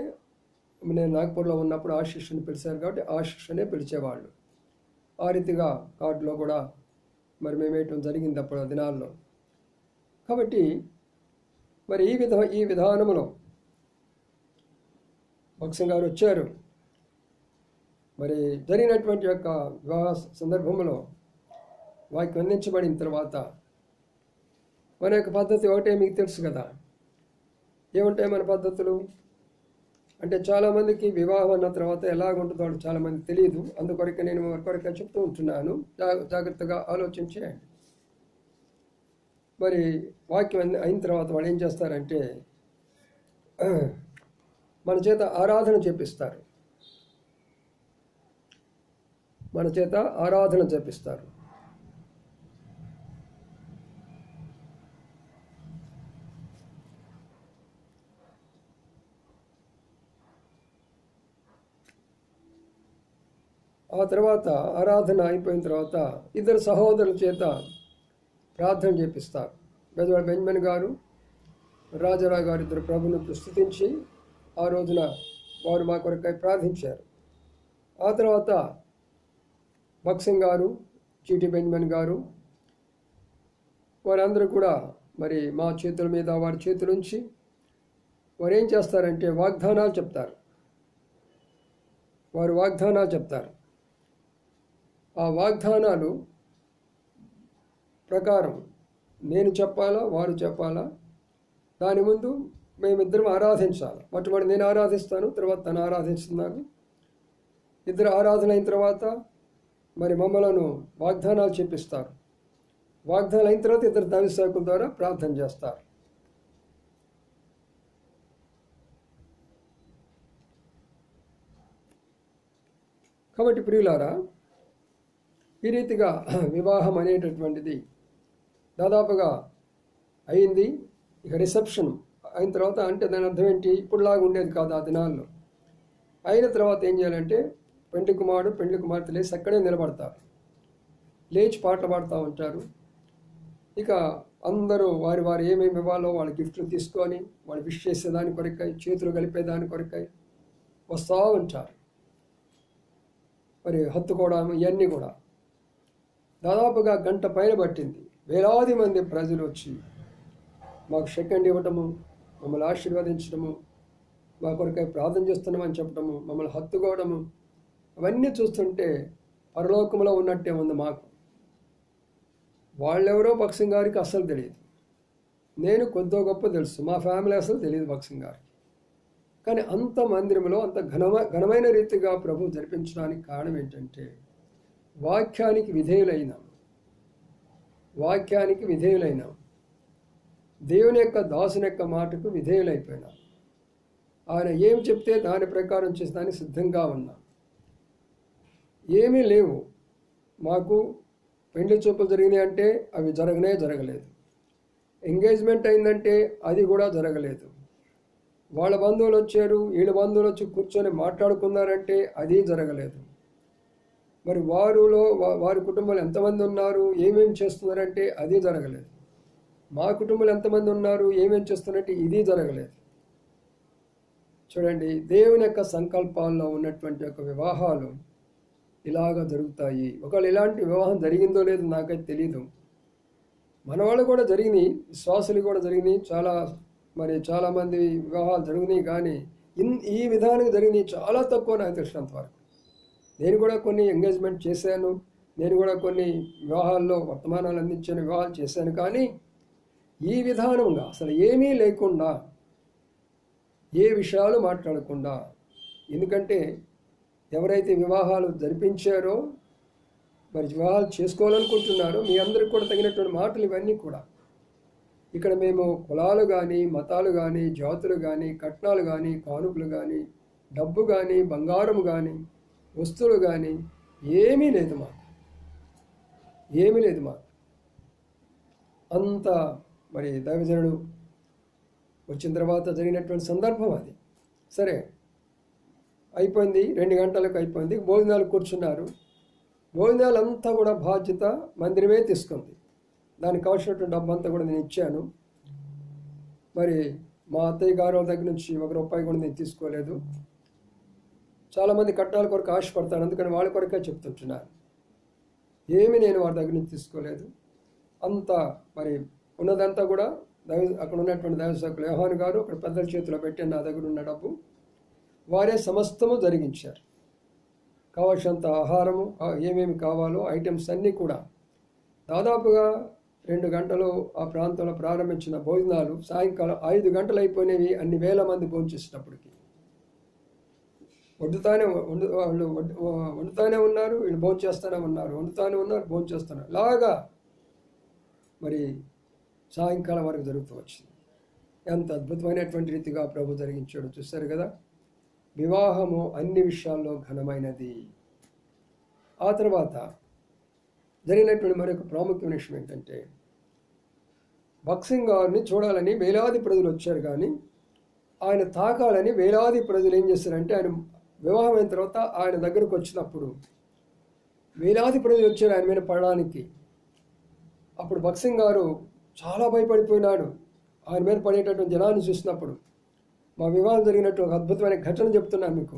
నేను నాగ్పూర్లో ఉన్నప్పుడు ఆశిష్ అని పిలిచారు కాబట్టి ఆశిష్ అనే పిలిచేవాళ్ళు. ఆ రీతిగా కార్డులో కూడా మరి మేము వేయటం జరిగింది అప్పుడు ఆ దినాల్లో. కాబట్టి మరి ఈ విధానంలో భక్సింగ్ గారు వచ్చారు. మరి జరిగినటువంటి యొక్క వివాహ సందర్భంలో వాక్యం అందించబడిన తర్వాత మన యొక్క పద్ధతి ఒకటే మీకు తెలుసు కదా. ఏముంటాయి మన పద్ధతులు అంటే చాలామందికి వివాహం అన్న తర్వాత ఎలాగుంటుందో వాళ్ళు చాలామంది తెలియదు. అందుకొరకే నేను వారి కొరకే చెప్తూ ఉంటున్నాను, జాగ్రత్తగా ఆలోచించేయండి. మరి వాక్యం అయిన తర్వాత వాళ్ళు ఏం చేస్తారంటే మన చేత ఆరాధన చేపిస్తారు. మన చేత ఆరాధన చేపిస్తారు. ఆ తర్వాత ఆరాధన అయిపోయిన తర్వాత ఇద్దరు సహోదరుల చేత ప్రార్థన చేపిస్తారు. బెజవాడ బెంజమిన్ గారు, రాజారావు గారు ఇద్దరు ప్రభువును స్తుతించి ఆ రోజున వారు మా కొరకై ప్రార్థించారు. ఆ తర్వాత భక్సింగ్ గారు, చీటి బెంజమిన్ గారు వారందరూ కూడా మరి మా చేతుల మీద వారి చేతులుంచి వారు ఏం చేస్తారంటే వాగ్దానాలు చెప్తారు. వారు వాగ్దానాలు చెప్తారు. ఆ వాగ్దానాలు ప్రకారం నేను చెప్పాలా, వారు చెప్పాలా, దాని ముందు మేమిద్దరం ఆరాధించాలి. మొట్టమొదటి నేను ఆరాధిస్తాను, తర్వాత తను ఆరాధిస్తున్నారు. ఇద్దరు ఆరాధన అయిన తర్వాత మరి మమ్మలను వాగ్దానాలు చెప్పిస్తారు. వాగ్దానాలు అయిన తర్వాత ఇద్దరు దైవ సేవకుల ద్వారా ప్రార్థన చేస్తారు. కాబట్టి ప్రియులారా, ఈ రీతిగా వివాహం అనేటటువంటిది దాదాపుగా అయింది. ఇక రిసెప్షన్ అయిన తర్వాత అంటే దాని అర్థం ఏంటి, ఇప్పుడులాగా ఉండేది కాదు ఆ దినాల్లో. అయిన తర్వాత ఏం చేయాలంటే పెండ్లి కుమారుడు పెండ్లి కుమార్తె లేచి అక్కడే నిలబడతారు. లేచి పాటలు పాడుతూ ఉంటారు. ఇక అందరూ వారి వారు ఏమేమి ఇవ్వాలో వాళ్ళ గిఫ్ట్లు తీసుకొని వాళ్ళు విష్ చేసేదాని కొరకై, చేతులు కలిపేదాని కొరకై వస్తూ ఉంటారు. మరి హత్తుకోవడం ఇవన్నీ కూడా దాదాపుగా గంట పైన పట్టింది. వేలాది మంది ప్రజలు వచ్చి మాకు సెకండ్ ఇవ్వటము, మమ్మల్ని ఆశీర్వదించడము, మా కొరకై ప్రార్థన చేస్తున్నామని చెప్పడము, మమ్మల్ని హత్తుకోవడము, అవన్నీ చూస్తుంటే పరలోకంలో ఉన్నట్టే ఉంది మాకు. వాళ్ళెవరో భక్సింగ్ గారికి అస్సలు తెలియదు. నేను కొద్దో గొప్ప తెలుసు, మా ఫ్యామిలీ అసలు తెలియదు భక్సింగ్ గారికి. కానీ అంత మందిరంలో అంత ఘనమైన రీతిగా ప్రభు జరిపించడానికి కారణం ఏంటంటే వాక్యానికి విధేయులైనాం. దేవుని యొక్క దాసుని యొక్క మాటకు విధేయులైపోయినాం. ఆయన ఏం చెప్తే దాని ప్రకారం చేసేదానికి సిద్ధంగా ఉన్నాం. ఏమీ లేవు మాకు. పెండ్లి చూపులు జరిగినాయి అంటే అవి జరగలేదు. ఎంగేజ్మెంట్ అయిందంటే అది కూడా జరగలేదు. వాళ్ళ బంధువులు వచ్చారు, వీళ్ళ బంధువులు వచ్చి కూర్చొని మాట్లాడుకున్నారంటే అది జరగలేదు. మరి వారి కుటుంబాలు ఎంతమంది ఉన్నారు, ఏమేమి చేస్తున్నారంటే అది జరగలేదు. మా కుటుంబాలు ఎంతమంది ఉన్నారు, ఏమేమి చేస్తున్నారంటే ఇది జరగలేదు. చూడండి, దేవుని యొక్క సంకల్పాల్లో ఉన్నటువంటి యొక్క వివాహాలు ఇలాగ జరుగుతాయి. ఒకవేళ ఇలాంటి వివాహం జరిగిందో లేదో నాకైతే తెలీదు. మన వాళ్ళు కూడా జరిగినాయి, విశ్వాసులు కూడా జరిగినాయి, చాలామంది వివాహాలు జరిగినాయి. కానీ ఈ విధానం జరిగినాయి చాలా తక్కువ నాకు తెలిసినంత వరకు. నేను కూడా కొన్ని ఎంగేజ్మెంట్ చేశాను, నేను కూడా కొన్ని వివాహాల్లో వర్తమానాలు అందించిన వివాహాలు చేశాను. కానీ ఈ విధానంగా అసలు ఏమీ లేకుండా, ఏ విషయాలు మాట్లాడకుండా, ఎందుకంటే ఎవరైతే వివాహాలు జరిపించారో మరి వివాహాలు చేసుకోవాలనుకుంటున్నారో మీ అందరికి కూడా తగినటువంటి మాటలు ఇవన్నీ కూడా. ఇక్కడ మేము కులాలు కానీ, మతాలు కానీ, జాతులు కానీ, కట్నాలు కానీ, కానుకలు కానీ, డబ్బు కానీ, బంగారం కానీ, వస్తువులు కానీ ఏమీ లేదు మాకు. అంత మరి దైవజనుడు వచ్చిన తర్వాత జరిగినటువంటి సందర్భం అది. సరే అయిపోయింది, 2 గంటలకు అయిపోయింది. భోజనాలు కూర్చున్నారు. భోజనాలంతా కూడా బాధ్యత మందిరమే తీసుకుంది. దానికి కావాల్సినటువంటి డబ్బంతా కూడా నేను ఇచ్చాను. మరి మా అత్తయ్య గారు దగ్గర నుంచి ₹1 కూడా నేను తీసుకోలేదు. చాలామంది కట్నాల కొరకు ఆశపడతాను, అందుకని వాళ్ళ కొరకే చెప్తుంటున్నాను. ఏమి నేను వారి దగ్గర నుంచి తీసుకోలేదు. అంతా మరి ఉన్నదంతా కూడా అక్కడ ఉన్నటువంటి దైవసేవకులు యోహాను గారు అక్కడ పెద్దల చేతిలో పెట్టి నా దగ్గర ఉన్న డబ్బు వారే సమస్తము జరిగించారు. కావాల్సినంత ఆహారము, ఏమేమి కావాలో ఐటమ్స్ అన్నీ కూడా దాదాపుగా 2 గంటలు ఆ ప్రాంతంలో ప్రారంభించిన భోజనాలు సాయంకాలం 5 గంటలు అయిపోయినవి. అన్ని వేల మంది భోంచేసేటప్పటికి వండుతానే ఉన్నారు, వీళ్ళు భోంచేస్తూనే ఉన్నారు, వండుతానే ఉన్నారు, భోంచేస్తున్నారు. లాగా మరి సాయంకాలం వరకు జరుగుతూ వచ్చింది. ఎంత అద్భుతమైనటువంటి రీతిగా ప్రభు జరిగించాడు చూశారు కదా. వివాహము అన్ని విషయాల్లో ఘనమైనది. ఆ తర్వాత జరిగినటువంటి మరొక ప్రాముఖ్యమైన విషయం ఏంటంటే, భక్సింగ్ గారిని చూడాలని వేలాది ప్రజలు వచ్చారు, కానీ ఆయన తాకాలని వేలాది ప్రజలు ఏం చేశారంటే, ఆయన వివాహం అయిన తర్వాత ఆయన దగ్గరకు వచ్చినప్పుడు వేలాది ప్రజలు వచ్చారు ఆయన మీద పడడానికి. అప్పుడు భక్సింగ్ గారు చాలా భయపడిపోయినాడు ఆయన మీద పడేటటువంటి జనాన్ని చూసినప్పుడు. మా వివాహం జరిగినట్టు ఒక అద్భుతమైన ఘటన చెప్తున్నాను మీకు.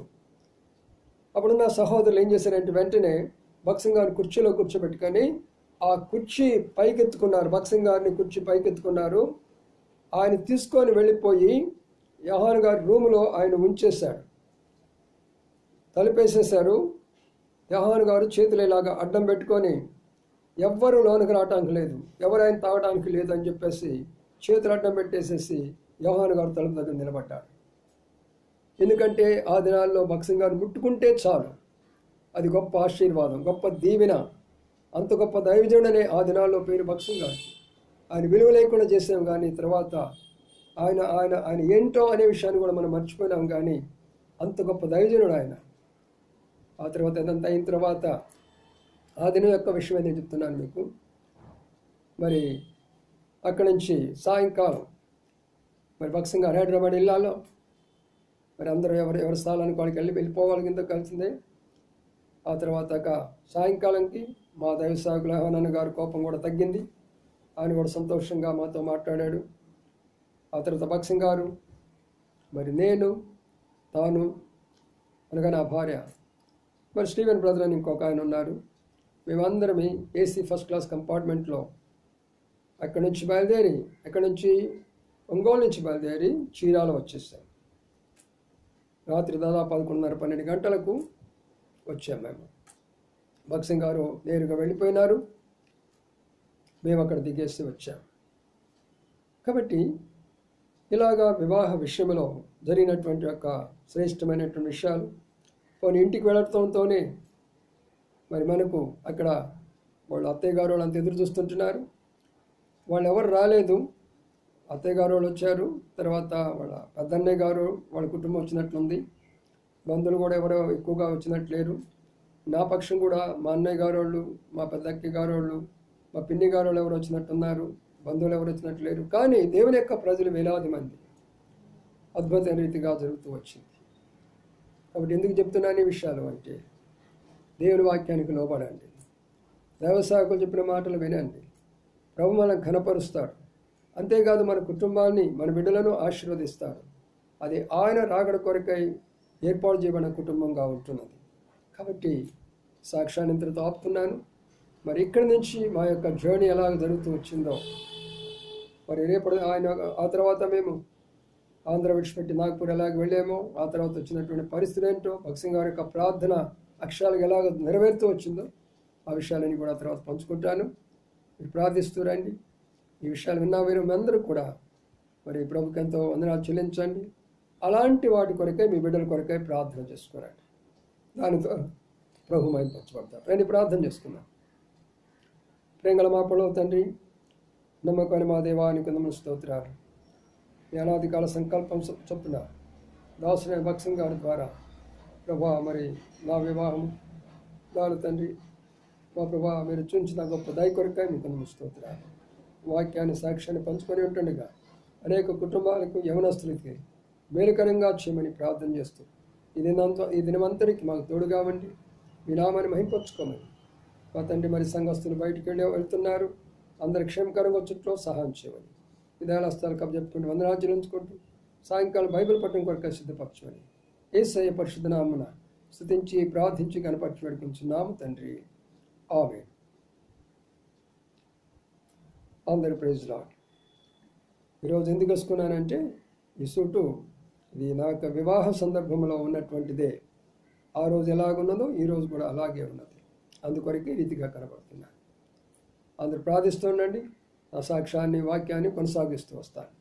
అప్పుడున్న సహోదరులు ఏం చేశారంటే, వెంటనే భక్సింగ్ గారిని కుర్చీలో కూర్చోబెట్టుకొని ఆ కుర్చీ పైకెత్తుకున్నారు. భక్సింగ్ గారిని కుర్చీ పైకెత్తుకున్నారు. ఆయన తీసుకొని వెళ్ళిపోయి యోహాను గారి రూములో ఆయన ఉంచేశాడు, తలుపేసేశారు. యోహాను గారు చేతులు ఇలాగా అడ్డం పెట్టుకొని ఎవ్వరూ లోనికి రావటానికి లేదు, ఎవరైనా తాగడానికి లేదు అని చెప్పేసి చేతులు అడ్డం పెట్టేసేసి యోహాను గారు తలుపు దగ్గర నిలబడ్డాడు. ఎందుకంటే ఆ దినాల్లో భక్సింగ్ గారు ముట్టుకుంటే చాలు, అది గొప్ప ఆశీర్వాదం, గొప్ప దీవెన. అంత గొప్ప దైవజనుడనే ఆ దినాల్లో పేరు భక్సింగ్ గారు. ఆయన విలువ లేకుండా చేసాం, కానీ తర్వాత ఆయన ఆయన ఆయన ఏంటో అనే విషయాన్ని కూడా మనం మర్చిపోయినాం, కానీ అంత గొప్ప దైవజనుడు ఆయన. ఆ తర్వాత ఇదంతా అయిన తర్వాత ఆ దినం యొక్క విషయం నేను చెప్తున్నాను మీకు. మరి అక్కడి నుంచి సాయంకాలం మరి భక్సింగ్ గారు హైదరాబాద్ వెళ్ళాలో, మరి అందరూ ఎవరి స్థలానికి వాళ్ళకి వెళ్ళిపోవాలి కింద కలిసిందే. ఆ తర్వాత సాయంకాలంకి మా దైవ సేవకులు యోహానన్న గారు కోపం కూడా తగ్గింది. ఆయన కూడా సంతోషంగా మాతో మాట్లాడాడు. ఆ తర్వాత భక్సింగ్ గారు, మరి నేను, తాను అనగా నా భార్య, మరి స్టీవెన్ బ్రదర్ అని ఇంకొక ఆయన ఉన్నారు, మేమందరం ఏసీ ఫస్ట్ క్లాస్ కంపార్ట్మెంట్లో అక్కడి నుంచి బయలుదేరి, అక్కడి నుంచి ఒంగోలు నుంచి బయలుదేరి చీరాల వచ్చేసాం. రాత్రి దాదాపు 11:30-12 గంటలకు వచ్చాము మేము. భక్సింగ్ గారు నేరుగా వెళ్ళిపోయినారు, మేము అక్కడ దిగేసి వచ్చాము. కాబట్టి ఇలాగా వివాహ విషయంలో జరిగినటువంటి యొక్క శ్రేష్టమైనటువంటి విషయాలు. కొన్ని ఇంటికి వెళ్ళడంతోనే మరి మనకు అక్కడ వాళ్ళ అత్తయ్య గారు వాళ్ళు అంత ఎదురు చూస్తుంటున్నారు. వాళ్ళు ఎవరు రాలేదు, అత్తయ్య గారు వాళ్ళు వచ్చారు. తర్వాత వాళ్ళ పెద్దన్నయ్య గారు వాళ్ళ కుటుంబం వచ్చినట్లుంది. బంధువులు కూడా ఎవరో ఎక్కువగా వచ్చినట్లేరు. నా పక్షం కూడా మా అన్నయ్య గారు వాళ్ళు, మా పెద్దక్కయ్య గారు వాళ్ళు, మా పిన్ని గారు వాళ్ళు ఎవరు వచ్చినట్టున్నారు. బంధువులు ఎవరు వచ్చినట్లేరు. కానీ దేవుని యొక్క ప్రజలు వేలాది మంది. అద్భుతమైన రీతిగా జరుగుతూ వచ్చింది. కాబట్టి ఎందుకు చెప్తున్నాను ఈ విషయాలు అంటే, దేవుని వాక్యానికి లోబడండి, దైవసేవకులు చెప్పిన మాటలు వినండి. ప్రభు మనకు ఘనపరుస్తాడు. అంతేకాదు మన కుటుంబాన్ని, మన బిడ్డలను ఆశీర్వదిస్తాడు. అది ఆయన రాకడ కొరకై ఏర్పాటు చేయబడిన కుటుంబంగా ఉంటున్నది. కాబట్టి సాక్ష్యాన్ని ఇంతటితో ఆపుతున్నాను. మరి ఇక్కడి నుంచి మా యొక్క జర్నీ ఎలాగ జరుగుతూ వచ్చిందో, మరి రేపటి ఆ తర్వాత మేము ఆంధ్ర విడిచిపెట్టి నాగ్పూర్ ఎలాగ వెళ్ళామో, ఆ తర్వాత వచ్చినటువంటి పరిస్థితి ఏంటో, భక్సింగ్ గారి యొక్క ప్రార్థన అక్షరాలకు ఎలాగ నెరవేరుతూ వచ్చిందో ఆ విషయాలని కూడా తర్వాత పంచుకుంటాను. మీరు ప్రార్థిస్తూ రండి. ఈ విషయాలు విన్నా మీరు అందరూ కూడా మరి ప్రభుకి ఎంతో వందనాలు చెల్లించండి. అలాంటి వాటి కొరకే, మీ బిడ్డల కొరకే ప్రార్థన చేసుకోరండి. దానితో ప్రభు మైపరచబడతారు. రండి ప్రార్థన చేసుకుందాం. ప్రేంగళ మా పొడవు తండ్రి, నమ్మకమైన మా దేవానికి వందనాలు స్తోత్రాలు. మీ అనాది కాల సంకల్పం చొప్పున దాసుని భక్సింగ్ గారి ద్వారా ప్రభా మరి నా వివాహం దాని తండ్రి మా ప్రభా మీరు చూపించిన గొప్ప దయ కొరకై మీకు వందనాలు స్తోత్రాలు. వాక్యాన్ని సాక్ష్యాన్ని పంచుకొని ఉంటుండగా అనేక కుటుంబాలకు, యవనస్తులకి మేలుకరంగా చేయమని ప్రార్థన చేస్తూ ఈ దినమంతరికి మాకు తోడుగా ఉండి మీ నామాన్ని మహింపరచుకోమని మా తండ్రి మరి సంఘస్థులు బయటికి వెళ్తున్నారు, అందరి క్షేమ కనుగొచ్చుట్లో సహాయం చేయమని విధాల హస్తాలు కప్పచెప్పుకుంటూ వందనార్జులు ఉంచుకుంటూ సాయంకాలం బైబిల్ పట్టణం కొరకు సిద్ధపరచమని యేసయ్య పరిశుద్ధ నామమున స్తుతించి ప్రార్థించి కనపరచి వేడుకుంటున్నాము తండ్రి, ఆమేన్. అందరి ప్రైజ్ లార్డ్. ఈరోజు ఎందుకు వేసుకున్నానంటే ఈ సూటు ఇది నాకు వివాహ సందర్భంలో ఉన్నటువంటిదే. ఆ రోజు ఎలాగున్నదో ఈరోజు కూడా అలాగే ఉన్నది, అందుకొరకే రీతిగా కనబడుతున్నాను. అందరు ప్రార్థిస్తూ ఉండండి, నా సాక్ష్యాన్ని వాక్యాన్ని కొనసాగిస్తూ వస్తాను.